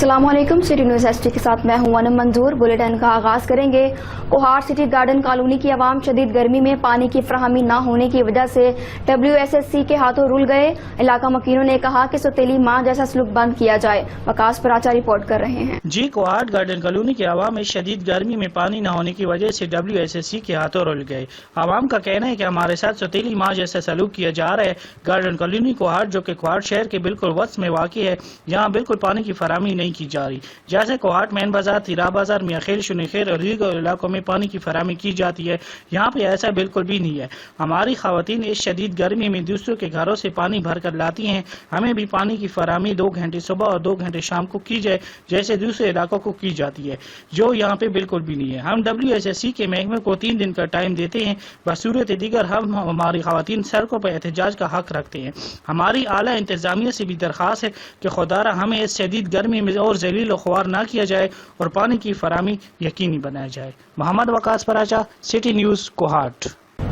अस्सलाम वालेकुम। City news ST के साथ मैं हूं वनम मंजूर। बुलेटिन का आगाज करेंगे। कोहाट सिटी गार्डन कॉलोनी की आवाम शदीद गर्मी में पानी की फराहमी न होने की वजह से WSSC के हाथों रुल गए। इलाका मकीनों ने कहा कि सौतेली माँ जैसा सलूक बंद किया जाए। वकास पराचा रिपोर्ट कर रहे हैं। जी, कोहाट गार्डन कॉलोनी के आवाम में शदीद गर्मी में पानी न होने की वजह से WSSC के हाथों रुल गए। आवाम का कहना है कि हमारे साथ सौतेली माँ जैसा सलूक किया जा रहा है। गार्डन कॉलोनी कोहाट, जो कि कोहाट शहर के बिल्कुल वस्त में वाक़ई है, यहाँ बिल्कुल पानी की फराहमी नहीं की जा रही। जैसे कोहाट मेन बाजार, तीरा बाजार, मियाखेल, शुनीखेर और दीगर इलाकों में पानी की फराहमी की जाती है, यहाँ पे ऐसा बिल्कुल भी नहीं है। हमारी खवातीन इस शदीद गर्मी में दूसरों के घरों से पानी भर कर लाती हैं। हमें भी पानी की फराहमी 2 घंटे सुबह और 2 घंटे शाम को की जाए, जैसे दूसरे इलाकों को की जाती है, जो यहाँ पे बिल्कुल भी नहीं है। हम WSSC के महकमे को 3 दिन का टाइम देते हैं। बसूरत दीगर हम हमारी खवातीन सड़कों पर एहतजाज का हक रखते हैं। हमारी आला इंतजामिया से भी दरख्वास्त है कि खुदारा हमें इस शदीद गर्मी में और जलील ख्वार ना किया जाए और पानी की फराहमी यकीनी बनाया जाए। Mohammad Waqas Paracha, city news, Kohat.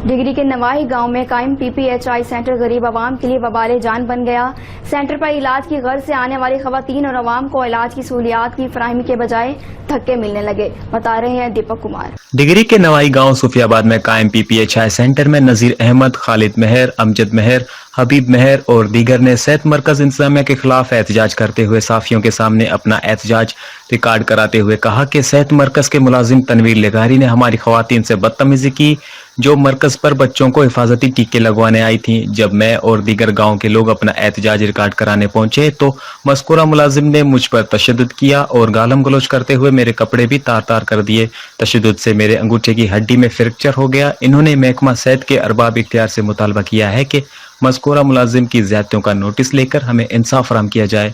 डिगरी के नवाही गांव में कायम PPHI सेंटर गरीब आवाम के लिए वबाले जान बन गया। सेंटर पर इलाज की गर्ज से आने वाली खवातीन और आवाम को इलाज की सहूलियात की फराहमी के बजाय धक्के मिलने लगे, बता रहे हैं दीपक कुमार। डिगरी के नवाही गांव सूफियाबाद में कायम PPHI सेंटर में नजीर अहमद, खालिद मेहर, अमजद मेहर, हबीब मेहर और दीगर ने सेहत मरकज इंतजामिया के खिलाफ एहतजाज करते हुए साफियों के सामने अपना एहतजाज रिकॉर्ड कराते हुए कहा कि सेहत मरकज के मुलाजिम तनवीर लेगारी ने हमारी खवातीन से बदतमीजी की, जो मरकज पर बच्चों को हिफाजती टीके लगवाने आई थी। जब मैं और दीगर गांव के लोग अपना एहतजाज रिकॉर्ड कराने पहुंचे तो मज़कूरा मुलाजिम ने मुझ पर तशद्दुद किया और गालम गलोच करते हुए मेरे कपड़े भी तार तार कर दिए। तशद्दुद से मेरे अंगूठे की हड्डी में फ्रैक्चर हो गया। इन्होंने महकमा सेहत के अरबाब इख्तियार से मुतालबा किया है कि मज़कूरा मुलाजिम की ज़्यादतियों का नोटिस लेकर हमें इंसाफ फराहम किया जाए।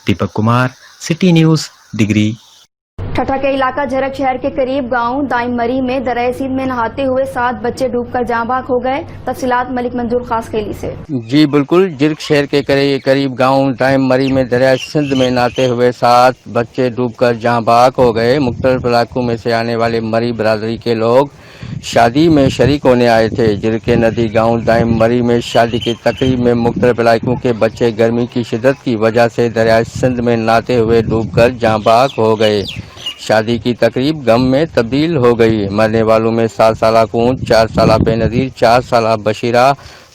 दीपक कुमार, सिटी न्यूज़, डिगरी। ठठा के इलाका झरक शहर के करीब गांव दाइम मरी में दरिया सिंध में नहाते हुए 7 बच्चे डूबकर जाँ बाग हो गए। तफसीलात मलिक मंजूर खास खेली से। जी बिल्कुल, झरक शहर के करीब गांव दाइम मरी में दरिया सिंध में नहाते हुए 7 बच्चे डूबकर जाँ बाग हो गए। मुख्तलिफ इलाकों में से आने वाले मरी बरादरी के लोग शादी में शरीक होने आए थे। झरक नदी गांव दाइम मरी में शादी की तकरीब में मुख्तलिफ इलाकों के बच्चे गर्मी की शिद्दत की वजह से दरिया सिंध में नहाते हुए डूबकर जाँ बाग हो गए। शादी की तकरीब गम में तब्दील हो गई। मरने वालों में 7 साला कूंज, 4 साला बेनज़ीर, 4 साला बशीरा,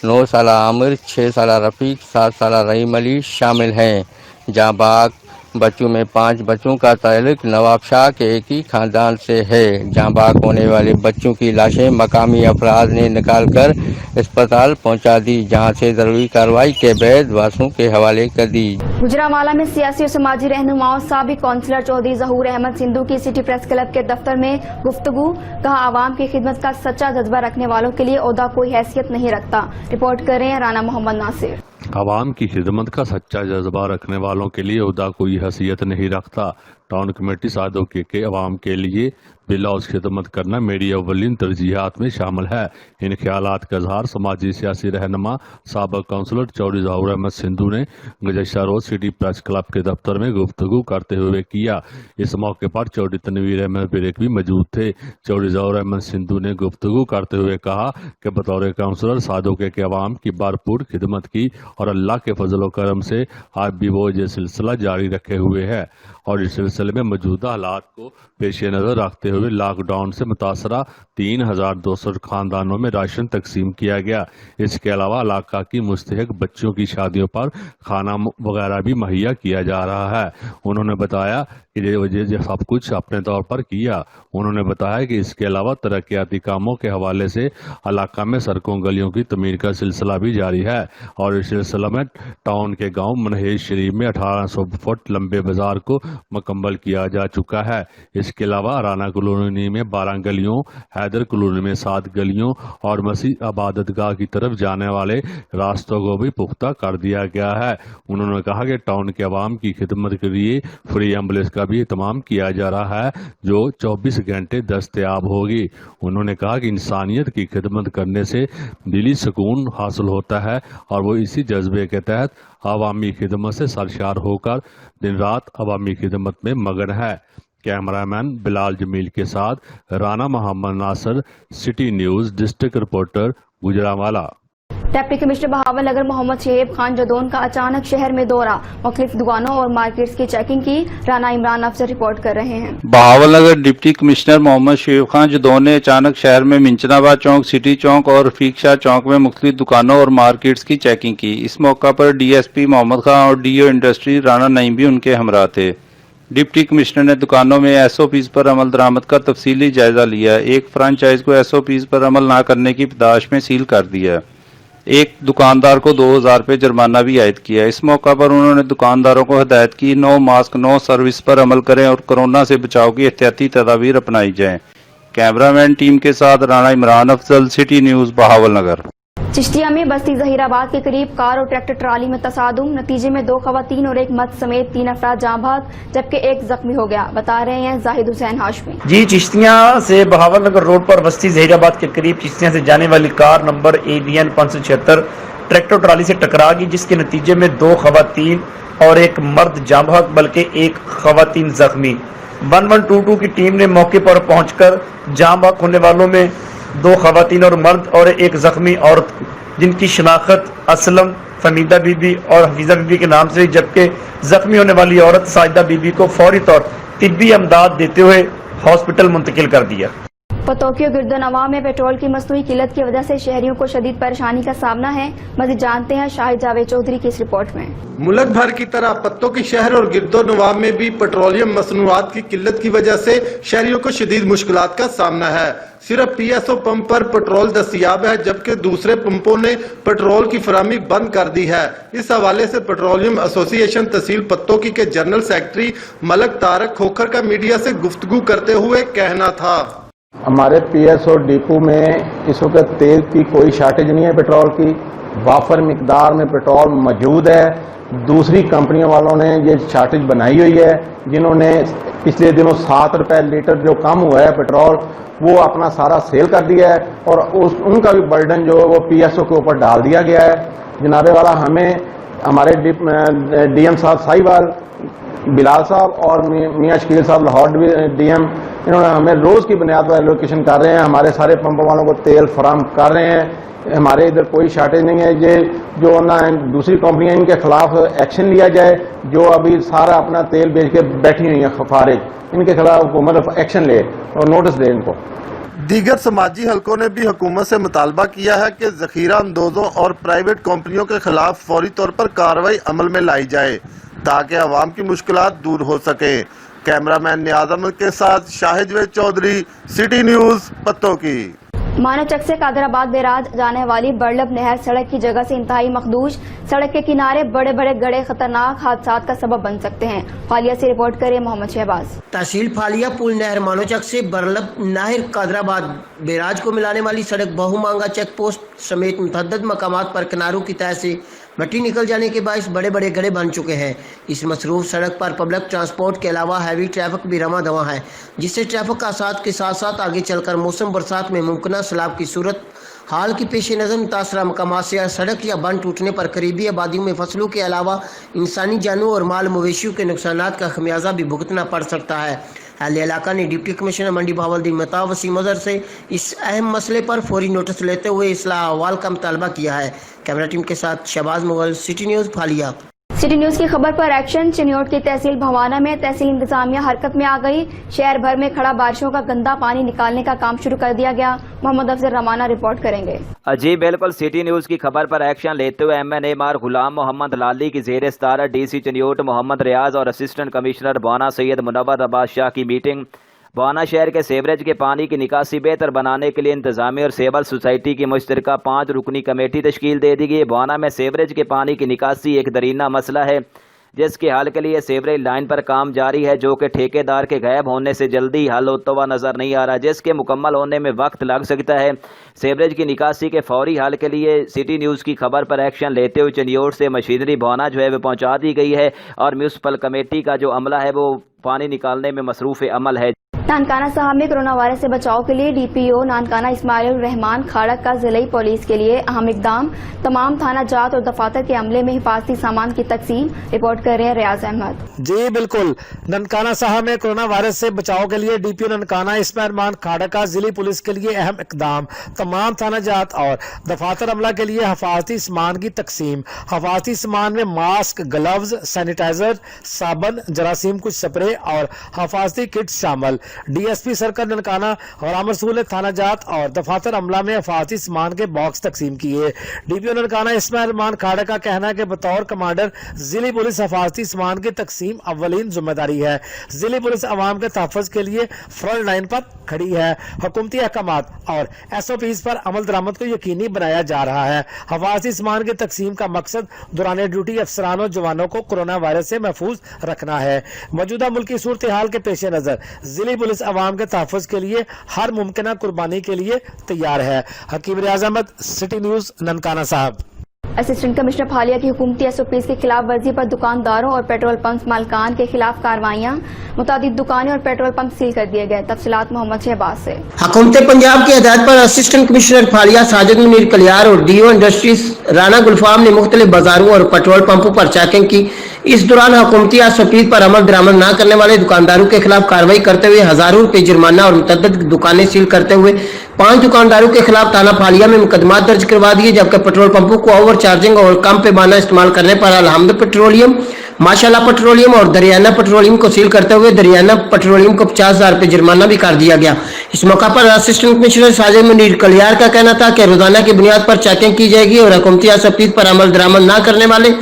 9 साला आमिर, 6 साला रफ़ीक, 7 साला रहीम अली शामिल हैं। जाँ बाग बच्चों में 5 बच्चों का ताल्लुक नवाब शाह के एक ही खानदान से है। जाँ बाग होने वाले बच्चों की लाशें मकामी अफराद ने निकाल कर अस्पताल पहुँचा दी, जहाँ से ज़रूरी कार्रवाई के बाद वारसों के हवाले कर दी। गुजरांवाला में सियासी और समाजी रहनुमाओं साबिक कौंसलर चौधरी ज़हूर अहमद सिंधु की सिटी प्रेस क्लब के दफ्तर में गुफ्तगू। कहा, आवाम की खिदमत का सच्चा जज्बा रखने वालों के लिए ओहदा कोई हैसियत नहीं रखता। रिपोर्ट कर रहे हैं राना मोहम्मद नासिर। आवाम की खिदमत का सच्चा जज्बा रखने वालों के लिए ओहदा कोई हैसियत नहीं रखता। टाउन कमेटी सादों के अवाम के लिए बिलौज खिदमत करना मेरी अव्वलीन तरजीहात में शामिल है। इन ख्यालात का इजहार समाजी सियासी रहनुमा साबिक काउंसलर चौधरी ज़हूर अहमद सिंधु ने गुज़श्ता रोज़ सिटी प्रेस क्लब के दफ्तर में गुफ्तगू करते हुए किया। इस मौके पर चौधरी तनवीर अहमद बिरेक भी मौजूद थे। चौधरी ज़हूर अहमद सिंधु ने गुफ्तगू करते हुए कहा कि बतौर काउंसलर सादों के अवाम की भरपूर खिदमत की और अल्लाह के फजल व करम से आज भी वो ये सिलसिला जारी रखे हुए है और इस सिलसिले में मौजूदा हालात को पेश नज़र रखते हुए लॉकडाउन से मुतासरा 3200 खानदानों में राशन तकसीम किया गया। इसके अलावा इलाका की मुस्तहिक बच्चों की शादियों पर खाना वगैरह भी मुहैया किया जा रहा है। उन्होंने बताया कि ये सब कुछ अपने तौर पर किया। उन्होंने बताया कि इसके अलावा तरक्याती कामों के हवाले से इलाका में सड़कों गलियों की तमीर का सिलसिला भी जारी है और इस सिलसिले में टाउन के गांव मनहेज शरीफ में 1800 फुट लंबे बाजार को मुकम्मल किया जा चुका है। इसके अलावा राना कॉलोनी में 12 गलियों, हैदर कॉलोनी में 7 गलियों और मसीह इबादतगाह की तरफ जाने वाले रास्तों को भी पुख्ता कर दिया गया है। उन्होंने कहा कि टाउन के अवाम की खिदमत के लिए फ्री एम्बुलेंस का भी इत्माम किया जा रहा है, जो 24 घंटे दस्तयाब होगी। उन्होंने कहा कि इंसानियत की खिदमत करने से दिली सुकून हासिल होता है और वो इसी जज्बे के तहत अवामी खिदमत से सरशार होकर दिन रात अवामी खिदमत में मगन है। कैमरामैन बिलाल जमील के साथ Rana Mohammad Nasir, city news, district reporter, Gujranwala. Deputy commissioner Bahawalnagar Mohammad Shahib Khan Jadoon का अचानक शहर में दौरा, मुख्तलिफ दुकानों और मार्केट्स की चेकिंग की। राना इमरान अफसर रिपोर्ट कर रहे हैं। बहावल नगर डिप्टी कमिश्नर मोहम्मद शहीब खान जदौन ने अचानक शहर में मिंचनाबाद चौक, सिटी चौक और रफीक शाह चौक में मुख्तलिफ दुकानों और मार्केट्स की चेकिंग की। इस मौका पर DSP मोहम्मद खान और DO इंडस्ट्री राना नईम भी उनके हमरा थे। डिप्टी कमिश्नर ने दुकानों में SOPs पर अमल दरामद का तफसीली जायजा लिया। एक फ्रेंचाइज को SOPs पर अमल न करने की पादाश में सील कर दिया। एक दुकानदार को 2000 रुपये जुर्माना भी आयद किया। इस मौका पर उन्होंने दुकानदारों को हिदायत की, नो मास्क नो सर्विस पर अमल करें और कोरोना से बचाव की एहतियाती तदाबीर अपनाई जाएं। कैमरामैन टीम के साथ राना इमरान अफजल, सिटी न्यूज़, बहावल नगर। चिश्तिया में बस्ती जहीराबाद के करीब कार और ट्रैक्टर ट्राली में तसादुम, नतीजे में 2 खवातीन और एक मर्द समेत 3 अफराद जाँ भाग जबकि एक जख्मी हो गया। बता रहे हैं जाहिद हुसैन हाशमी। जी, चिश्तिया से बहावल नगर रोड पर बस्ती जहीराबाद के करीब चिश्तिया से जाने वाली car number ABN 576 tractor trolley से टकरा गई, जिसके नतीजे में 2 खवातीन और एक मर्द जाँ भाग बल्कि एक खवातीन जख्मी। 1122 की टीम ने मौके पर पहुंचकर जाँ भाग होने वालों में 2 खवातीन और मर्द और एक जख्मी औरत, जिनकी शनाख्त असलम, फमीदा बीबी और हफीजा बीबी के नाम से, जबकि जख्मी होने वाली औरत साजिदा बीबी को फौरी तौर तिब्बी अमदाद देते हुए हॉस्पिटल मुंतकिल कर दिया। पतोकियो गिरदोनवा में पेट्रोल की मसनूई किल्लत की वजह से शहरियों को शदीद परेशानी का सामना है। मज़ीद जानते हैं शाहिद जावेद चौधरी की इस रिपोर्ट में। मुल्क भर की तरह पत्तों की शहर और गिरदोनवा में भी पेट्रोलियम मसनूआत की किल्लत की वजह से शहरियों को शदीद मुश्किलात का सामना है। सिर्फ PSO पंप पर पेट्रोल दस्तयाब है, जबकि दूसरे पंपों ने पेट्रोल की फराहमी बंद कर दी है। इस हवाले से पेट्रोलियम एसोसिएशन तहसील पत्तोकी के जनरल सेक्रेटरी मलक तारक खोखर का मीडिया से गुफ्तगू करते हुए कहना था, हमारे PSO डिपो में इस वक्त तेल की कोई शार्टेज नहीं है। पेट्रोल की वाफर मिकदार में पेट्रोल मौजूद है। दूसरी कंपनियों वालों ने ये शार्टेज बनाई हुई है, जिन्होंने पिछले दिनों 7 रुपए लीटर जो कम हुआ है पेट्रोल, वो अपना सारा सेल कर दिया है और उनका भी बर्डन जो है वो PSO के ऊपर डाल दिया गया है। जनाबे वाला हमें हमारे DM साहब साहिवाल, बिलाल साहब और मियाँ शकील साहब लाहौर DM, इन्होंने हमें रोज की बुनियाद पर एलोकेशन कर रहे हैं। हमारे सारे पंप वालों को तेल फराहम कर रहे हैं। हमारे इधर कोई शार्टेज नहीं है। ये जो ना दूसरी कंपनियां, इनके खिलाफ एक्शन लिया जाए, जो अभी सारा अपना तेल बेच के बैठी हुई है खारिज, इनके खिलाफ हुकूमत एक्शन ले और नोटिस दे इनको। दीगर समाजी हलकों ने भी हुकूमत से मुतालबा किया है कि जखीरा अंदोजों और प्राइवेट कंपनियों के खिलाफ फौरी तौर पर कार्रवाई अमल में लाई जाए ताकि आवाम की मुश्किलात दूर हो सके। कैमरामैन नियाज अहमद के साथ शाहिद जावेद चौधरी, सिटी न्यूज़, पत्तोकी। मानवचक से कादराबाद बैराज जाने वाली बड़लब नहर सड़क की जगह से इंतहाई मखदूश। सड़क के किनारे बड़े बड़े गड्ढे खतरनाक हादसात का सबब बन सकते हैं। फालिया से रिपोर्ट करे मोहम्मद शहबाज। तहसील फालिया पुल नहर मानवचक से बड़लब नहर कादराबाद बैराज को मिलाने वाली सड़क बहुमांगा चेक पोस्ट समेत मुतअद्दिद मकामात पर किनारों की तह से मिट्टी निकल जाने के बायस बड़े बड़े गड्ढे बन चुके हैं। इस मसरूफ सड़क पर पब्लिक ट्रांसपोर्ट के अलावा हैवी ट्रैफिक भी रमा दवा है, जिससे ट्रैफिक का साथ के साथ साथ आगे चलकर मौसम बरसात में मुमकिन सैलाब की सूरत हाल की पेश नज़र मुतासरा मकामात से सड़क या बंद टूटने पर करीबी आबादियों में फसलों के अलावा इंसानी जानों और माल मवेशियों के नुकसानात का खमियाजा भी भुगतना पड़ सकता है। अहले इलाका ने डिप्टी कमिश्नर मंडी बहावलदीन मेहता वसीम अजहर से इस अहम मसले पर फौरी नोटिस लेते हुए इस्लाह अहवाल का मुतालबा किया है। कैमरा टीम के साथ Shahbaz Mughal, city news Phalia. City news की खबर पर एक्शन। चिन्योट की तहसील भवाना में तहसील इंतजामिया हरकत में आ गई। शहर भर में खड़ा बारिशों का गंदा पानी निकालने का काम शुरू कर दिया गया। मोहम्मद अफजल रमाना रिपोर्ट करेंगे। जी बिल्कुल, सिटी न्यूज़ की खबर पर एक्शन लेते हुए MNA मार गुलाम मोहम्मद लाली की ज़ेर सदारत DC चिन्योट मोहम्मद रियाज और असिस्टेंट कमिश्नर बाना सैयद मुनव्वर अब्बास शाह की मीटिंग। बाना शहर के सेवरेज के पानी की निकासी बेहतर बनाने के लिए इंतजामी और सिविल सोसाइटी की मुश्तरका 5 रुकनी कमेटी तश्कील दे दी गई। बाना में सेवरेज के पानी की निकासी एक दरीना मसला है, जिसके हल के लिए सेवरेज लाइन पर काम जारी है, जो कि ठेकेदार के गायब होने से जल्दी हल होता हुआ नजर नहीं आ रहा, जिसके मुकम्मल होने में वक्त लग सकता है। सेवरेज की निकासी के फौरी हल के लिए सिटी न्यूज़ की खबर पर एक्शन लेते हुए चिन्योट से मशीनरी बाना जो है वो पहुँचा दी गई है और म्यूनसिपल कमेटी का जो अमला है वो पानी निकालने में मसरूफ़ अमल है। नानकाना साहब में कोरोना वायरस से बचाव के लिए डीपीओ नानकाना इस्माइल रहमान खाड़क का जिले पुलिस के लिए अहम इकदाम, तमाम थाना जात और दफातर के अमले में हिफाजती सामान की तकसीम। रिपोर्ट कर रहे हैं रियाज अहमद। जी बिल्कुल, ननकाना साहब में कोरोना वायरस से बचाव के लिए डीपीओ ननकाना इस्माइल रहमान खाड़क का जिले पुलिस के लिए अहम इकदाम, तमाम थाना जात और दफातर अमला के लिए हिफाजती सामान की तकसीम। हिफाजती सामान में मास्क, ग्लव्स, सैनिटाइजर, साबन, जरासीम कुछ स्प्रे और हिफाजती किट शामिल। डीएसपी सर्कल ननकाना और आमर रसूल थाना जात और दफातर अमला में हिफाजती सामान के बॉक्स तकसीम किए। डीपीओ ननकाना इस्माइल रहमान खाड़ा का कहना है कि बतौर कमांडर जिले पुलिस हिफाजती सामान की तकसीम अव्वलीन जिम्मेदारी है। जिले पुलिस अवाम के तहफ़्फ़ुज़ के लिए फ्रंट लाइन पर खड़ी है। हुकूमती अहकामात और SOPs पर अमल दरामद को यकीनी बनाया जा रहा है। हिफाजती सामान की तकसीम का मकसद दौरान ड्यूटी अफसरान और जवानों को कोरोना वायरस से महफूज रखना है। मौजूदा मुल्की सूरत हाल के पेश नज़र जिले पुलिस अवाम के तहफ़्फ़ुज़ के लिए हर मुमकिन कुर्बानी के लिए तैयार है। हकीम Riaz Ahmad, city news, Nankana Sahib. Assistant commissioner फालिया की हुकूमती SOPs की खिलाफ वर्जी पर दुकानदारों और पेट्रोल पंप मालकान के खिलाफ कार्रवाइयाँ, मुतादिद दुकानें और पेट्रोल पंप सील कर दिए गए। तफसीलात मोहम्मद शहबाज से। हुकूमत पंजाब की हिदायत पर असिस्टेंट कमिश्नर फालिया साजिद मुनीर कलियार और DO इंडस्ट्रीज राना गुलफाम ने मुख्तलिफ बाजारों और पेट्रोल पंपों पर चेकिंग की। इस दौरान हुकूमती SOPs पर अमल दरामद न करने वाले दुकानदारों के खिलाफ कार्रवाई करते हुए हजारों रुपए जुर्माना और मुतअद्दिद दुकानें सील करते हुए 5 दुकानदारों के खिलाफ थाना फालिया में मुकदमा दर्ज करवा दिए। जबकि पेट्रोल पंपों को ओवर चार्जिंग और कम पैमाना इस्तेमाल करने पर अलहमद पेट्रोलियम, माशाल्लाह पेट्रोलियम और दरियाना पेट्रोलियम को सील करते हुए दरियाना पेट्रोलियम को 50,000 रुपए जुर्माना भी कर दिया गया। इस मौका पर असिस्टेंट कमिश्नर साजिद मुनीर कलियार का कहना था कि रोजाना की बुनियाद पर चेकिंग की जाएगी और हुकूमती SOPs पर अमल दरामद न करने वाले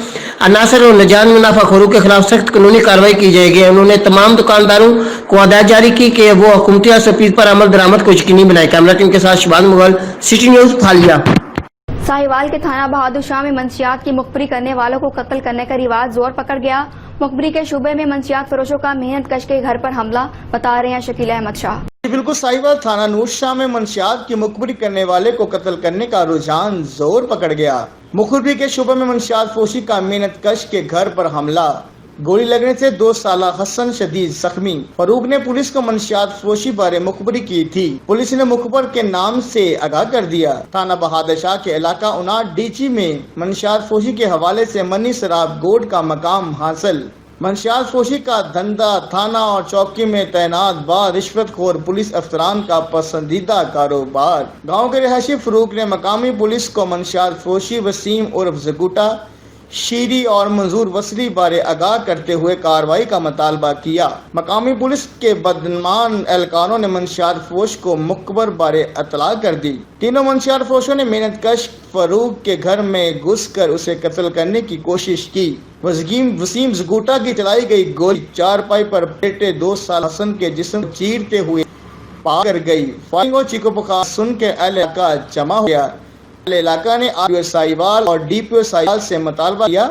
अनासर और नजायज मुनाफाखोरों के खिलाफ सख्त कानूनी कार्रवाई की जाएगी। उन्होंने तमाम दुकानदारों को हदायत जारी की कि वो हुकूमती SOPs पर अमल दरामद को यकीनी बनाए। कैमरा टीम के साथ शहबाज मुगल, सिटी न्यूज़, फालिया। साहिवाल के थाना बहादुर शाह में मंशियात की मुखबरी करने वालों को कत्ल करने का रिवाज जोर पकड़ गया। मुखबरी के शुबे में मंशियात फरोशों का मेहनत कश के घर पर हमला, बता रहे हैं शकील अहमद शाह। बिल्कुल, साहिवाल थाना नूर शाह में मंशियात की मुखबरी करने वाले को कत्ल करने का रुझान जोर पकड़ गया। मुखबरी के शुबे में मंशियात फरोशी का मेहनत कश के घर पर हमला, गोली लगने से 2 साला हसन शदीद जख्मी। फरूक ने पुलिस को मंशियात फरोशी बारे मुखबरी की थी। पुलिस ने मुखबर के नाम से आगाह कर दिया। थाना बहादुर शाह के इलाका 59 डीची में मंशियात फरोशी के हवाले से मनी शराब गोड का मकाम हासिल। मंशियात फरोशी का धंधा थाना और चौकी में तैनात रिश्वतखोर पुलिस अफसरान का पसंदीदा कारोबार। गाँव के रिहायशी फरूक ने मकामी पुलिस को मंशियात फरोशी वसीम उर्फ जगूटा, शीरी और मंजूर वसली बारे आगाह करते हुए कार्रवाई का मुतालबा किया। मकामी पुलिस के बदमान एहलकारों ने मंशियात फरोश को मुखबर बारे इतला कर दी। तीनों मंशियात फरोशों ने मेहनत कश फरूक के घर में घुसकर उसे कत्ल करने की कोशिश की। वसीम जगूटा की चलाई गई गोली चारपाई पर पेटे 2 साल हसन के जिस्म चीरते हुए पार कर गई। फायरिंग और चीखों पुकार सुन के इलाका जमा हो गया। इलाका ने RDO साहिवाल और DPO साहिवाल से मुतालबा किया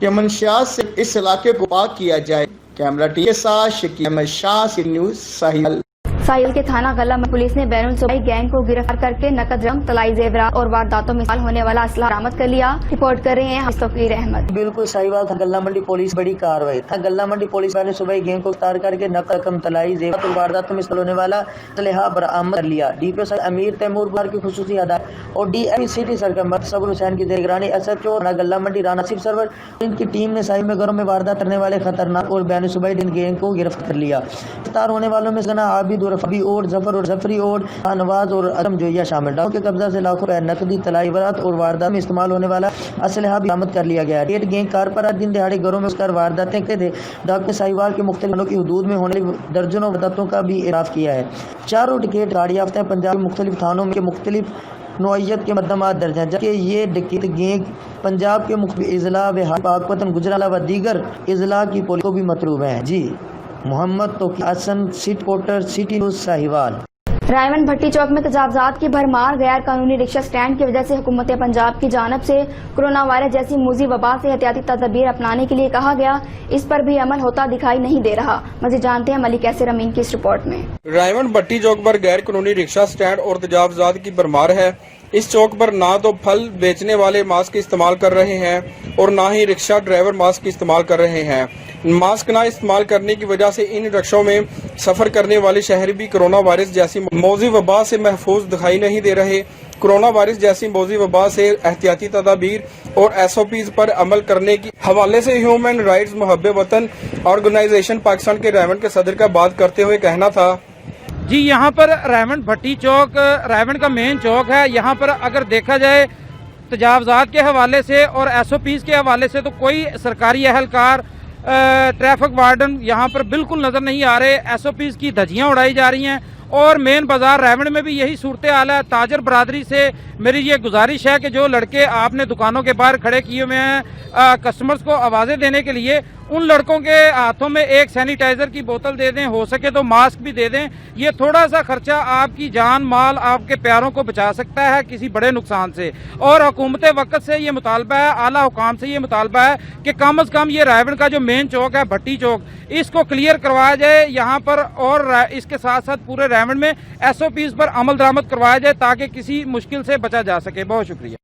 कि मंशियात से इस इलाके को पाक किया जाए। कैमरा टीम के साथ शकील अहमद शाह, सिटी न्यूज़, साहिवाल। साहिल के थाना गल्ला में पुलिस ने बैरून सूबाई गैंग को गिरफ्तार करके नकद रकम, तलाई जेवरात और वारदातों में इस्तेमाल होने वाला असला बरामद कर लिया। रिपोर्ट कर रहे हैं हस्तफीर अहमद। बिल्कुल, साहिवाल गल्ला मंडी पुलिस बड़ी कार्रवाई। गल्ला मंडी पुलिस बैरून सूबाई गैंग को गिरफ्तार करके नकद रकम, तलाई जेवरात और वारदातों में इस्तेमाल होने वाला असला बरामद कर लिया। DPO अमीर तैमूर बुखार की खुसूसी हदायत और DSP सिटी सर्कल सबुर हुसैन की निगरानी SHO गल्ला मंडी राना सिफ सरवर इनकी टीम ने साहिल में घरों में वारदात करने वाले खतरनाक और बैरून सूबाई गैंग को गिरफ्तार कर लिया। गिरफ्तार होने वालों में सना आबिद और रफी और जफर और जफरी और नवाज और अदम जोइया शामिल। डाकू के कब्जा से लाखों रुपए नकदी, तलाई वारदात और वारदात में इस्तेमाल होने वाला असलहा भी बरामद कर लिया गया। रेड गैंग कार पर दिन दिहाड़े घरों में उसकर वारदातें करते थे। डाकू साहिवाल के मुख्तलिफ की हदूद में होने वाली दर्जनों वारदातों का भी इराफ किया है। 4 टिकट गाड़ी याफ्ता पंजाब के मुख्तलिफ थानों में मुख्तलिफ नौइयत के मुकदमात दर्ज हैं, जबकि ये डकैत गैंग पंजाब के मुख्तलिफ इजला, बिहार, पाकपतन, गुजरात व दीगर इजला की पुलिस को भी मतलूब हैं। जी Mohammad Tauqeer Hasan, city reporter, city news, Sahiwal. रायवन भट्टी चौक में तजावजात की भरमार, गैर कानूनी रिक्शा स्टैंड की वजह से हुकूमत पंजाब की जानब से कोरोना वायरस जैसी मूजी वबा से एहतियाती तदबीर अपनाने के लिए कहा गया, इस पर भी अमल होता दिखाई नहीं दे रहा। मज़ीद जानते हैं मलिक कैसर अमीन की इस रिपोर्ट में। रायवन भट्टी चौक पर गैर कानूनी रिक्शा स्टैंड और तजावजात की भरमार है। इस चौक पर ना तो फल बेचने वाले मास्क इस्तेमाल कर रहे हैं और ना ही रिक्शा ड्राइवर मास्क इस्तेमाल कर रहे हैं। मास्क ना इस्तेमाल करने की वजह से इन रिक्शों में सफर करने वाले शहरी भी कोरोना वायरस जैसी मौजी वबा से महफूज दिखाई नहीं दे रहे। कोरोना वायरस जैसी मौजी वबा से एहतियाती तदाबीर और SOPs पर अमल करने की हवाले से ह्यूमन राइट्स मुहब्बे वतन ऑर्गेनाइजेशन पाकिस्तान के रेवंड के सदर का बात करते हुए कहना था। जी, यहाँ पर रेवंड भट्टी चौक रेवंड का मेन चौक है। यहाँ पर अगर देखा जाए तजावजात के हवाले से और SOPs के हवाले से तो कोई सरकारी अहलकार ट्रैफिक वार्डन यहाँ पर बिल्कुल नज़र नहीं आ रहे। SOPs की धज्जियाँ उड़ाई जा रही हैं और मेन बाजार रेवंड में भी यही सूरत हाल है। ताजर बरादरी से मेरी ये गुजारिश है कि जो लड़के आपने दुकानों के बाहर खड़े किए हुए हैं कस्टमर्स को आवाज़ें देने के लिए, उन लड़कों के हाथों में एक सैनिटाइजर की बोतल दे दें, हो सके तो मास्क भी दे दें। ये थोड़ा सा खर्चा आपकी जान माल आपके प्यारों को बचा सकता है किसी बड़े नुकसान से। और हुकूमत वक्त से ये मुतालबा है, आला हुकाम से ये मुतालबा है कि कम अज़ कम ये रेवंड का जो मेन चौक है भट्टी चौक, इसको क्लियर करवाया जाए यहाँ पर और इसके साथ साथ पूरे रेवंड में SOPs पर अमल दरामद करवाया जाए ताकि किसी मुश्किल से बचा जा सके। बहुत शुक्रिया।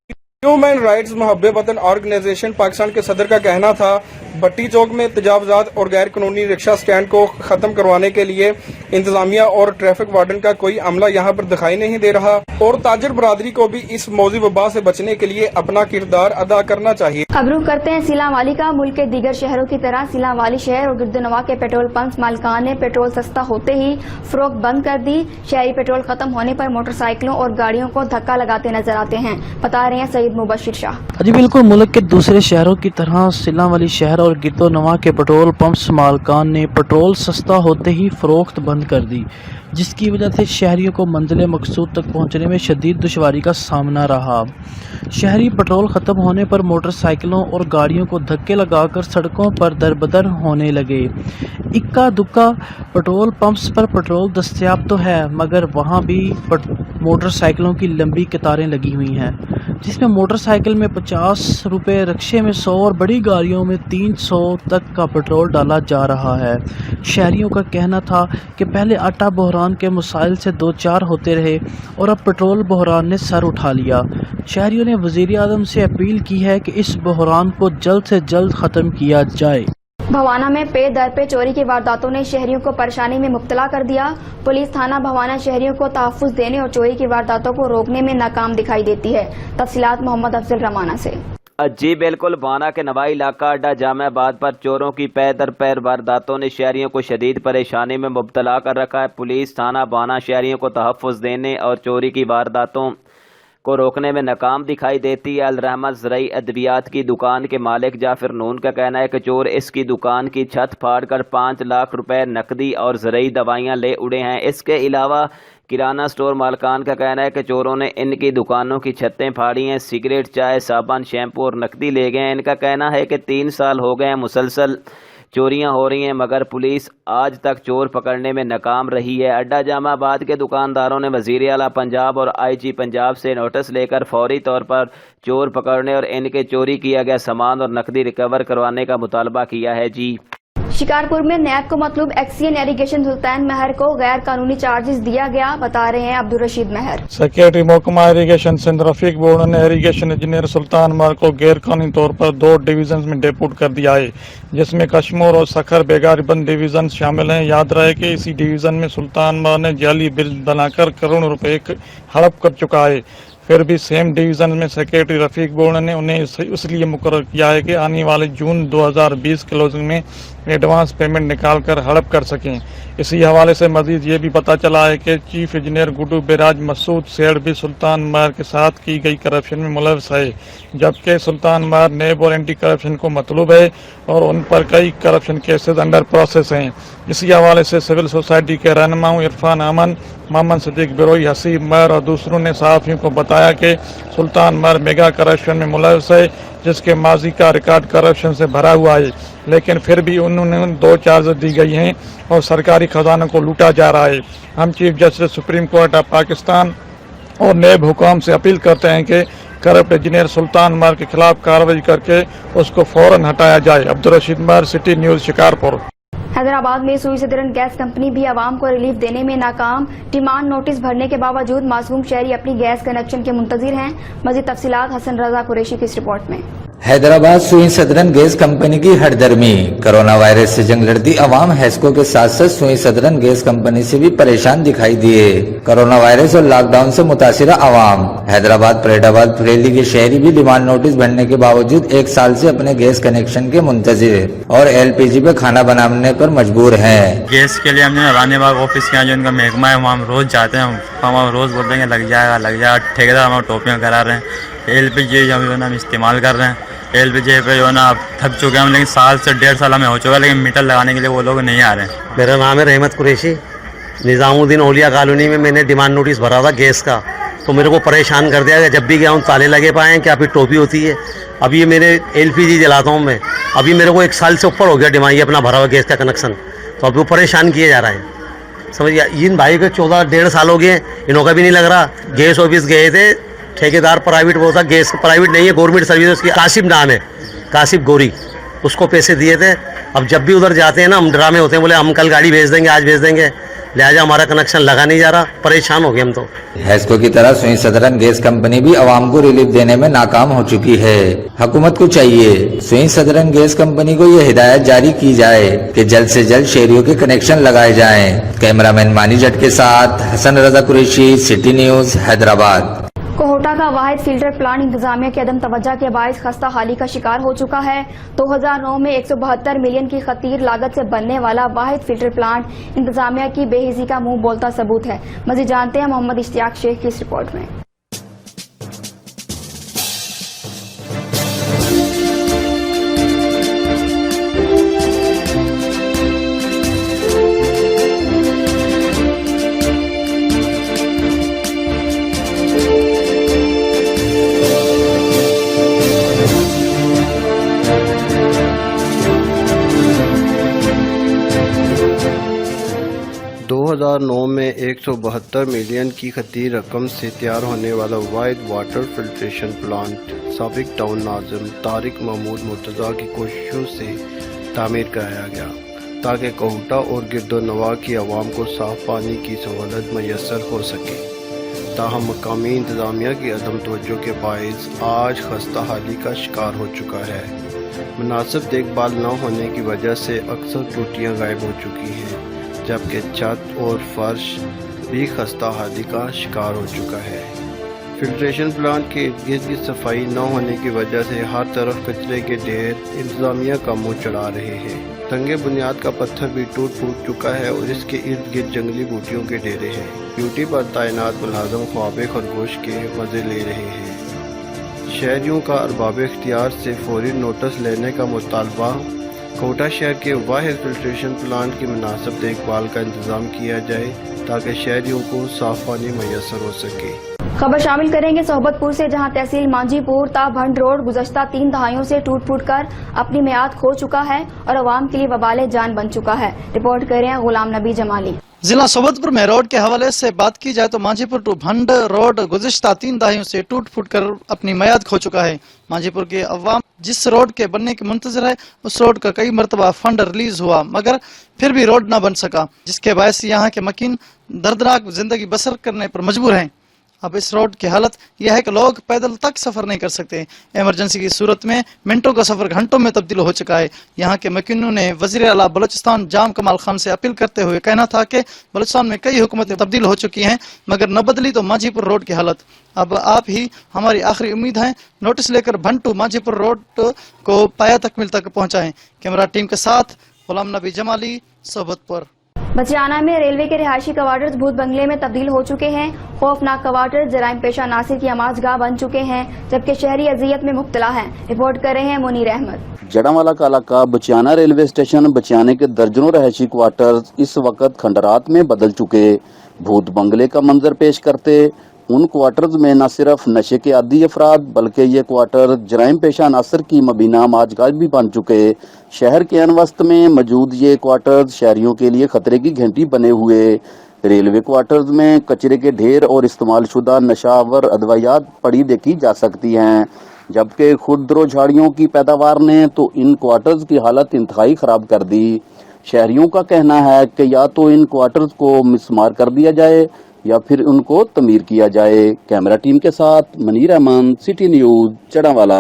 ह्यूमन राइट्स मुहब्बे वतन ऑर्गेनाइजेशन पाकिस्तान के सदर का कहना था, भट्टी चौक में तजावजात और गैर कानूनी रिक्शा स्टैंड को खत्म करवाने के लिए इंतजामिया और ट्रैफिक वार्डन का कोई अमला यहाँ पर दिखाई नहीं दे रहा और ताजर बरादरी को भी इस मौजी वबा से बचने के लिए अपना किरदार अदा करना चाहिए। अब रुख करते हैं सिलावाली का। मुल्क के दीगर शहरों की तरह सिलावाली शहर और गिरदनवा के पेट्रोल पंप मालिकान ने पेट्रोल सस्ता होते ही फरोख्त बंद कर दी। शहरी पेट्रोल खत्म होने पर मोटरसाइकिलों और गाड़ियों को धक्का लगाते नजर आते हैं, बता रहे हैं सईद मुबशिर शाह। जी बिल्कुल, मुल्क के दूसरे शहरों की तरह सिलावाली शहर और गिरदोनवा के पेट्रोल पंप्स मालिकान ने पेट्रोल सस्ता होते ही फरोख्त बंद कर दी, जिसकी वजह से शहरियों को मंजिल मकसूद तक पहुंचने में शदीद दुश्वारी का सामना रहा। शहरी पेट्रोल ख़त्म होने पर मोटरसाइकिलों और गाड़ियों को धक्के लगाकर सड़कों पर दरबदर होने लगे। इक्का दुक्का पेट्रोल पंप्स पर पेट्रोल दस्तयाब तो है, मगर वहाँ भी मोटरसाइकिलों की लंबी कतारें लगी हुई हैं, जिसमें मोटरसाइकिल में 50 रुपये, रिक्शे में 100 और बड़ी गाड़ियों में 300 तक का पेट्रोल डाला जा रहा है। शहरियों का कहना था कि पहले आटा बहरान के मसाइल से दो चार होते रहे और अब पेट्रोल बहरान ने सर उठा लिया। शहरियों ने वज़ीर आज़म से अपील की है कि इस बहरान को जल्द से जल्द ख़त्म किया जाए। भवाना में पे दर पे चोरी की वारदातों ने शहरियों को परेशानी में मुब्तला कर दिया। पुलिस थाना भवाना शहरियों को तहफ़्फ़ुज़ देने और चोरी की वारदातों को रोकने में नाकाम दिखाई देती है। तफसीलात मोहम्मद अफजल रमाना से। जी बिल्कुल, बाना के नवाई इलाका अड्डा जामाबाद पर चोरों की पै दर पैर वारदातों ने शहरियों को शदीद परेशानी में मुब्तला कर रखा है। पुलिस थाना बाना शहरियों को तहफ़्फ़ुज़ देने और चोरी की वारदातों को रोकने में नाकाम दिखाई देती है। अल रहमत ज़रई अद्वियात की दुकान के मालिक जाफिर नून का कहना है कि चोर इसकी दुकान की छत फाड़कर 5 लाख रुपए नकदी और ज़रई दवाइयाँ ले उड़े हैं। इसके अलावा किराना स्टोर मालकान का कहना है कि चोरों ने इनकी दुकानों की छतें फाड़ी हैं, सिगरेट, चाय, साबुन, शैम्पू और नकदी ले गए हैं। इनका कहना है कि 3 साल हो गए हैं मुसलसल चोरियां हो रही हैं, मगर पुलिस आज तक चोर पकड़ने में नाकाम रही है। अड्डा जामाबाद के दुकानदारों ने वज़ीर आला पंजाब और IG पंजाब से नोटिस लेकर फौरी तौर पर चोर पकड़ने और इनके चोरी किया गया सामान और नकदी रिकवर करवाने का मुतालबा किया है। जी शिकारपुर में नैब को मतलूब एक्सियन एरीगेशन सुल्तान महर को गैर कानूनी चार्जेस दिया गया, बता रहे हैं अब्दुल रशीद महर। सेक्रेटरी महकमा इरीगेशन सिंध रफीक बोर्ड ने इरीगेशन इंजीनियर सुल्तान महर को गैर कानूनी तौर पर 2 डिवीजन में डेपुट कर दिया है, जिसमें कश्मीर और सखर बेगारबंद डिवीजन शामिल हैं। याद रहे कि इसी डिवीजन में सुल्तान महर ने जाली बिल बनाकर करोड़ों रुपए हड़प कर चुका है। फिर भी सेम डिवीजन में सेक्रेटरी रफीक बोर्ड ने उन्हें इसलिए मुकर्रर किया है कि आने वाले जून 2020 क्लोजिंग में एडवांस पेमेंट निकाल कर हड़प कर सकें। इसी हवाले से मजीद ये भी पता चला है कि chief engineer Guddu barrage Masood Seth भी सुल्तान महर के साथ की गई करप्शन में मुलव्वस है, जबकि सुल्तान महर नैब और एंटी करप्शन को मतलूब है और उन पर कई करप्शन केसेस अंडर प्रोसेस हैं। इसी हवाले से सिविल सोसाइटी के रहनुमाओं इरफान अमन, मोहम्मद सिद्दीक बिरोई, हसीब महर और दूसरों ने सहाफ़ियों को बताया कि सुल्तान महर मेगा करप्शन में मुलव्वस है, जिसके माजी का रिकॉर्ड करप्शन से भरा हुआ है, लेकिन फिर भी उन्होंने 2 चार्जेस दी गई हैं और सरकारी खजानों को लूटा जा रहा है। हम chief justice supreme court of Pakistan और नैब हुकाम से अपील करते हैं कि करप्ट इंजीनियर सुल्तान महर के खिलाफ कार्रवाई करके उसको फौरन हटाया जाए। अब्दुल रशीद महर, सिटी न्यूज़, शिकारपुर। हैदराबाद में सुई सदरन गैस कंपनी भी आवाम को रिलीफ देने में नाकाम। डिमांड नोटिस भरने के बावजूद मासूम शहरी अपनी गैस कनेक्शन के मुंतजिर हैं। मजीद तफसीलात हसन रजा कुरैशी की इस रिपोर्ट में। हैदराबाद सुई सदरन गैस कंपनी की हड़दर्मी। कोरोना वायरस से जंग लड़ती अवाम हैस्को के साथ साथ सुई सदरन गैस कंपनी से भी परेशान दिखाई दिए। कोरोना वायरस और लॉकडाउन से मुतासिर अवाम हैदराबाद परेडाबाद फरेली के शहरी भी डिमांड नोटिस भरने के बावजूद 1 साल से अपने गैस कनेक्शन के मुंतजिर और LPG पे खाना बनाने पर मजबूर हैं। गैस के लिए हमने रानीबाग ऑफिस के यहाँ जो उनका महकमा है वहाँ हम रोज जाते हैं। हम रोज बोलते हैं लग जाएगा। ठेकेदार हमारे टोपियाँ करा रहे हैं। LPG हम इस्तेमाल कर रहे हैं। LPG पे जो है ना थक चुके हैं हम, लेकिन साल से 1.5 साल हमें हो चुका है, लेकिन मीटर लगाने के लिए वो लोग नहीं आ रहे हैं। मेरा नाम है रहमत कुरैशी। निज़ामुद्दीन औलिया कॉलोनी में मैंने डिमांड नोटिस भरा था गैस का, तो मेरे को परेशान कर दिया। जब भी गया हूँ ताले लगे पाए हैं, क्या फिर टोपी होती है। अभी ये मेरे LPG जलाता हूँ मैं, अभी मेरे को 1 साल से ऊपर हो गया डिमांड, ये अपना भरा हुआ गैस का कनेक्शन, तो अभी वो परेशान किए जा रहा है। समझिए इन भाई को 14-1.5 साल हो गए, इनका भी नहीं लग रहा। गैस ऑफिस गए थे, ठेकेदार प्राइवेट वो था, गैस प्राइवेट नहीं है, गवर्नमेंट सर्विस, उसकी कासिम नाम है, कासिम गोरी, उसको पैसे दिए थे। अब जब भी उधर जाते हैं ना हम ड्रामे होते हैं, बोले हम कल गाड़ी भेज देंगे, आज भेज देंगे, लिहाजा हमारा कनेक्शन लगा नहीं जा रहा, परेशान हो गए हम तो। हैस्को की तरह सुई सदरन गैस कंपनी भी अवाम को रिलीफ देने में नाकाम हो चुकी है। हुकूमत को चाहिए सुई सदरन गैस कंपनी को ये हिदायत जारी की जाए कि जल्द से जल्द शहरियों के कनेक्शन लगाए जाएं। कैमरामैन मानी जट के साथ हसन रजा कुरैशी, सिटी न्यूज, हैदराबाद। कोहोटा का वाहिद फिल्टर प्लांट इंतजामिया की अदम तवज्जो के बायस खस्ता हाली का शिकार हो चुका है। 2009 में 172 मिलियन की खतीर लागत से बनने वाला वाहिद फिल्टर प्लांट इंतजामिया की बेहिसी का मुंह बोलता सबूत है। मजीद जानते हैं मोहम्मद इश्तियाक शेख की इस रिपोर्ट में। 2009 में 172 मिलियन की खतीर रकम से तैयार होने वाला वाहिद वाटर फिल्ट्रेशन प्लांट साबिक टाउन नाज़िम तारिक महमूद मुर्तज़ा की कोशिशों से तामीर कराया गया ताकि कोहोटा और गिरदोनवा की आवाम को साफ पानी की सहूलत मैसर हो सके। ताहम मकामी इंतज़ामिया की अदम तवज्जो के बायस आज खस्ता हाली का शिकार हो चुका है। मुनासिब देखभाल न होने की वजह से अक्सर टूटियाँ गायब हो चुकी हैं, जबकि छत और फर्श भी खस्ता हाली का शिकार हो चुका है। फिल्ट्रेशन प्लांट के इर्द गिर्द की सफाई न होने की वजह से हर तरफ कचरे के ढेर इंतजामिया का मुंह चढ़ा रहे हैं। तंगे बुनियाद का पत्थर भी टूट फूट चुका है और इसके इर्द गिर्द जंगली बूटियों के डेरे हैं। ड्यूटी पर तैनात मुलाजम ख्वाबे खरगोश के मजे ले रहे हैं। शहरियों का अरबाब इख्तियार से फौरी नोटिस लेने का मुतालबा। कोटा शहर के वाहिद फिल्ट्रेशन प्लांट की मुनासिब देखभाल का इंतजाम किया जाए ताकि शहरियों को साफ पानी मैसर हो सके। खबर शामिल करेंगे सोहबतपुर से, जहां तहसील मांझीपुर ता भंड रोड गुज़श्ता 3 दहाइयों से टूट फूट कर अपनी मियाद खो चुका है और अवाम के लिए वबाले जान बन चुका है। रिपोर्ट कर रहे हैं गुलाम नबी जमाली। जिला सोहबतपुर में रोड के हवाले से बात की जाए तो मांझीपुर टू भंड रोड गुज़श्ता 3 दहाइयों से टूट फूट कर अपनी मियाद खो चुका है। मांझीपुर के अवाम जिस रोड के बनने के मुंतजर है, उस रोड का कई मरतबा फंड रिलीज हुआ मगर फिर भी रोड न बन सका, जिसके बायस यहाँ के मकीन दर्दनाक जिंदगी बसर करने पर मजबूर हैं। अब इस रोड की हालत यह है कि लोग पैदल तक सफर नहीं कर सकते। इमरजेंसी की सूरत में मिनटों का सफर घंटों में तब्दील हो चुका है। यहाँ के मकीनों ने वजीर आला बलोचिस्तान जाम कमाल खान से अपील करते हुए कहना था कि बलोचिस्तान में कई हुकूमतें तब्दील हो चुकी हैं मगर न बदली तो मांझीपुर रोड की हालत। अब आप ही हमारी आखिरी उम्मीद है, नोटिस लेकर भंटू मांझीपुर रोड को पाया तकमील तक पहुँचाएं। कैमरा टीम के साथ गुलाम नबी जमाली, सोहबतपुर। बचियाना में रेलवे के रिहायशी क्वार्टर्स भूत बंगले में तब्दील हो चुके हैं। खौफनाक क्वार्टर्स जराइम पेशा नासिर की आमाजगाह बन चुके हैं, जबकि शहरी अजियत में मुब्तला हैं। रिपोर्ट कर रहे हैं मुनीर अहमद। जड़ावाला का इलाका बचियाना रेलवे स्टेशन बचियाने के दर्जनों रिहायशी क्वार्टर्स इस वक्त खंडरात में बदल चुके भूत बंगले का मंजर पेश करते। उन क्वार्टर्स में न सिर्फ नशे के आदी अफराद बल्कि ये क्वार्टर जराइम पेशा नासिर की मबीना माजगाह भी बन चुके। शहर के अनवस्त में मौजूद ये क्वार्टर्स शहरियों के लिए खतरे की घंटी बने हुए। रेलवे क्वार्टर्स में कचरे के ढेर और इस्तेमाल शुदा नशावर अदवायात पड़ी देखी जा सकती हैं, जबकि खुरदरो झाड़ियों की पैदावार ने तो इन क्वार्टर्स की हालत इंतहाई खराब कर दी। शहरियों का कहना है कि या तो इन क्वार्टर्स को मिसमार कर दिया जाए या फिर उनको तमीर किया जाए। कैमरा टीम के साथ मनीर अहमद, सिटी न्यूज, चढ़ावाला।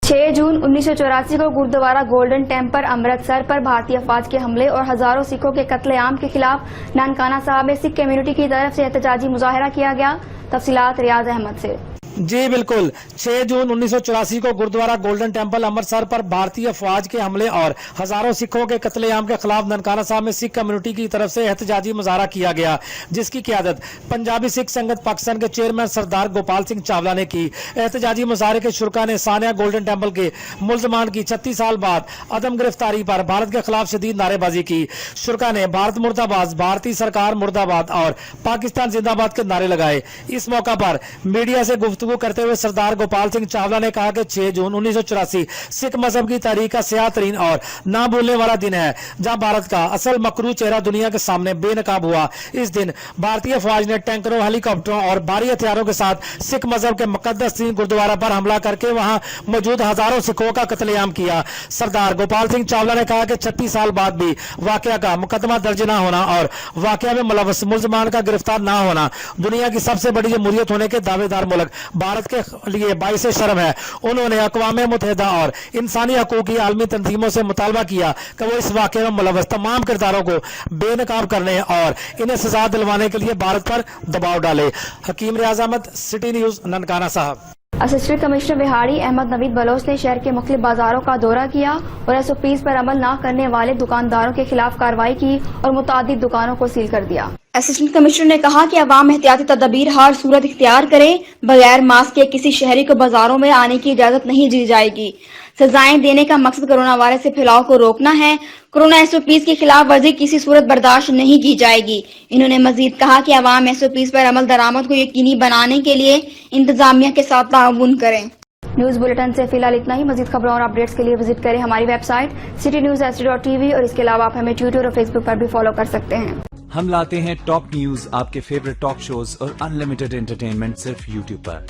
6 जून 1984 को गुरुद्वारा गोल्डन टेम्पल अमृतसर पर भारतीय अफवाज के हमले और हजारों सिखों के कत्लेआम के खिलाफ नानकाना साहब में सिख कम्युनिटी की तरफ से एहतजाजी मुजाहरा किया गया। तफसीलात रियाज अहमद से। जी बिल्कुल, 6 जून 1984 को गुरुद्वारा गोल्डन टेम्पल अमृतसर पर भारतीय अफवाज के हमले और हजारों सिखों के कत्लेआम के खिलाफ ननकाना साहब में सिख कम्युनिटी की तरफ से एहतजाजी मुजाहरा किया गया, जिसकी क़यादत पंजाबी सिख संगत पाकिस्तान के चेयरमैन सरदार गोपाल सिंह चावला ने की। एहतजाजी मुजाहरे के शुरा ने सानिया गोल्डन टेम्पल के मुलजमान की 36 साल बाद अदम गिरफ्तारी पर भारत के खिलाफ शदीद नारेबाजी की। शुरा ने भारत मुर्दाबाद, भारतीय सरकार मुर्दाबाद और पाकिस्तान जिंदाबाद के नारे लगाए। इस मौका पर मीडिया से गुफ्तगू करते हुए सरदार गोपाल सिंह चावला ने कहा कि 6 जून 1984 सिख मजहब की तारीख का स्याह तरीन और ना भूलने वाला दिन है, जहां भारत का असल मकरू चेहरा दुनिया के सामने बेनकाब हुआ। इस दिन भारतीय फौज ने टैंकरों, हेलीकॉप्टरों और भारी हथियारों के साथ सिख मजहब के मुकद्दस गुरुद्वारा पर हमला करके वहां मौजूद हजारों सिखों का कत्लेआम किया। सरदार गोपाल सिंह चावला ने कहा कि 36 साल बाद भी वाकया का मुकदमा दर्ज न होना और वाकया में मुलव्वस मुलजमान का गिरफ्तार न होना दुनिया की सबसे बड़ी जमहूरियत होने के दावेदार मुल्क भारत के लिए बाइस शर्म है। उन्होंने अक़वाम मुत्तहिदा और इंसानी हकूक़ की आलमी तंजीमों से मुतालबा किया कि वो इस वाक़े में मुलव्वस तमाम किरदारों को बेनकाब करने और इन्हें सजा दिलवाने के लिए भारत पर दबाव डाले। Hakeem Riaz Ahmad, city news, Nankana Sahib. Assistant commissioner बिहाड़ी अहमद नवीद बलोच ने शहर के मुख्तलिफ बाजारों का दौरा किया और SOPs पर अमल न करने वाले दुकानदारों के खिलाफ कार्रवाई की और मुतादिद दुकानों को सील कर दिया। असिस्टेंट कमिश्नर ने कहा कि अवाम एहतियाती तदबीर हर सूरत इख्तियार करे, बगैर मास्क के किसी शहरी को बाजारों में आने की इजाजत नहीं दी जाएगी। सजाएं देने का मकसद कोरोना वायरस से फैलाव को रोकना है। कोरोना SOPs की खिलाफ वर्जी किसी सूरत बर्दाश्त नहीं की जाएगी। इन्होंने मजीद कहा कि अवाम SOPs पर अमल दरामद को यकीनी बनाने के लिए इंतजामिया के साथ ताउन करें। न्यूज बुलेटिन से फिलहाल इतना ही। मजीद खबरों और अपडेट्स के लिए विजिट करें हमारी वेबसाइट citynewsht.tv और इसके अलावा आप हमें ट्विटर और फेसबुक पर भी फॉलो कर सकते हैं। हम लाते हैं टॉप न्यूज, आपके फेवरेट टॉक शोज और अनलिमिटेड एंटरटेनमेंट सिर्फ यूट्यूब पर।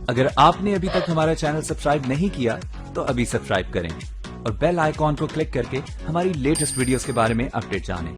अगर आपने अभी तक हमारा चैनल सब्सक्राइब नहीं किया तो अभी सब्सक्राइब करें और बेल आइकॉन को क्लिक करके हमारी लेटेस्ट वीडियोस के बारे में अपडेट जानें।